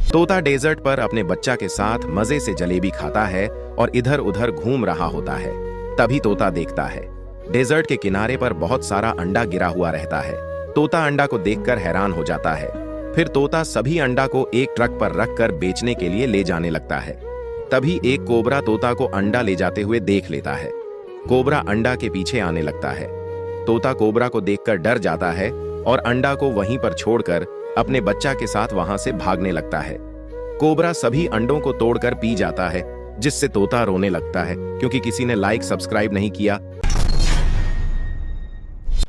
तोता डेजर्ट पर अपने बच्चा के साथ मजे से जलेबी खाता है और इधर उधर घूम रहा होता है। तभी तोता देखता है डेजर्ट के किनारे पर बहुत सारा अंडा गिरा हुआ रहता है। तोता अंडा को देखकर हैरान हो जाता है। फिर तोता सभी अंडा को एक ट्रक पर रखकर बेचने के लिए ले जाने लगता है। तभी एक कोबरा तोता को अंडा ले जाते हुए देख लेता है। कोबरा अंडा के पीछे आने लगता है। तोता कोबरा को देखकर डर जाता है और अंडा को वहीं पर छोड़कर अपने बच्चा के साथ वहां से भागने लगता है। कोबरा सभी अंडों को तोड़कर पी जाता है, जिससे तोता रोने लगता है क्योंकि किसी ने लाइक सब्सक्राइब नहीं किया।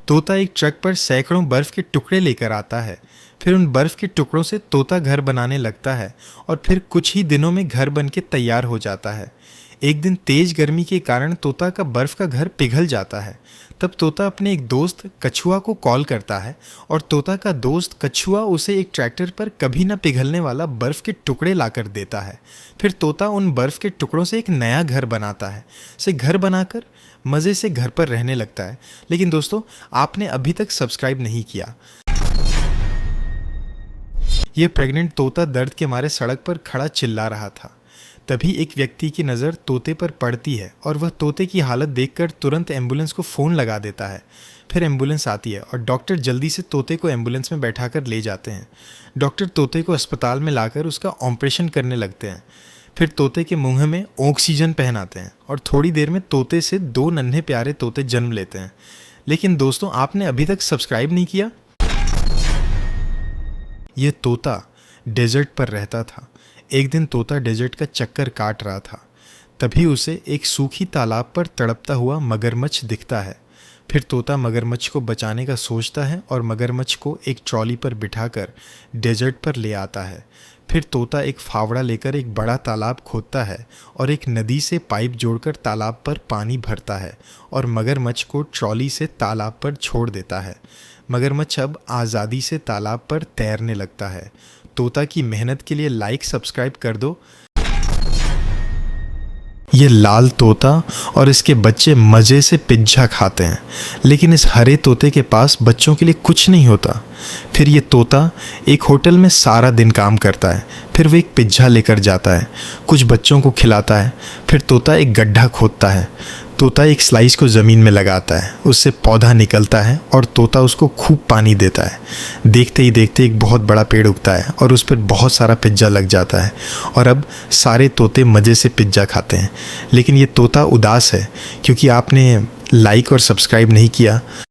तोता एक ट्रक पर सैकड़ों बर्फ के टुकड़े लेकर आता है। फिर उन बर्फ के टुकड़ों से तोता घर बनाने लगता है और फिर कुछ ही दिनों में घर बनके तैयार हो जाता है। एक दिन तेज गर्मी के कारण तोता का बर्फ का घर पिघल जाता है। तब तोता अपने एक दोस्त कछुआ को कॉल करता है और तोता का दोस्त कछुआ उसे एक ट्रैक्टर पर कभी ना पिघलने वाला बर्फ के टुकड़े लाकर देता है। फिर तोता उन बर्फ के टुकड़ों से एक नया घर बनाता है। से घर बनाकर मज़े से घर पर रहने लगता है। लेकिन दोस्तों, आपने अभी तक सब्सक्राइब नहीं किया। ये प्रेग्नेंट तोता दर्द के मारे सड़क पर खड़ा चिल्ला रहा था। तभी एक व्यक्ति की नज़र तोते पर पड़ती है और वह तोते की हालत देखकर तुरंत एम्बुलेंस को फ़ोन लगा देता है। फिर एम्बुलेंस आती है और डॉक्टर जल्दी से तोते को एम्बुलेंस में बैठाकर ले जाते हैं। डॉक्टर तोते को अस्पताल में लाकर उसका ऑपरेशन करने लगते हैं। फिर तोते के मुंह में ऑक्सीजन पहनाते हैं और थोड़ी देर में तोते से 2 नन्हे प्यारे तोते जन्म लेते हैं। लेकिन दोस्तों, आपने अभी तक सब्सक्राइब नहीं किया। ये तोता डेजर्ट पर रहता था। एक दिन तोता डेजर्ट का चक्कर काट रहा था। तभी उसे एक सूखी तालाब पर तड़पता हुआ मगरमच्छ दिखता है। फिर तोता मगरमच्छ को बचाने का सोचता है और मगरमच्छ को एक ट्रॉली पर बिठाकर डेजर्ट पर ले आता है। फिर तोता एक फावड़ा लेकर एक बड़ा तालाब खोदता है और एक नदी से पाइप जोड़कर तालाब पर पानी भरता है और मगरमच्छ को ट्रॉली से तालाब पर छोड़ देता है। मगरमच्छ अब आज़ादी से तालाब पर तैरने लगता है। तोता की मेहनत के लिए लाइक सब्सक्राइब कर दो। ये लाल तोता और इसके बच्चे मज़े से पिज्जा खाते हैं, लेकिन इस हरे तोते के पास बच्चों के लिए कुछ नहीं होता। फिर ये तोता एक होटल में सारा दिन काम करता है। फिर वो एक पिज्जा लेकर जाता है, कुछ बच्चों को खिलाता है। फिर तोता एक गड्ढा खोदता है। तोता एक स्लाइस को ज़मीन में लगाता है, उससे पौधा निकलता है और तोता उसको खूब पानी देता है। देखते ही देखते एक बहुत बड़ा पेड़ उगता है और उस पर बहुत सारा पिज्जा लग जाता है और अब सारे तोते मज़े से पिज्जा खाते हैं। लेकिन ये तोता उदास है क्योंकि आपने लाइक और सब्सक्राइब नहीं किया।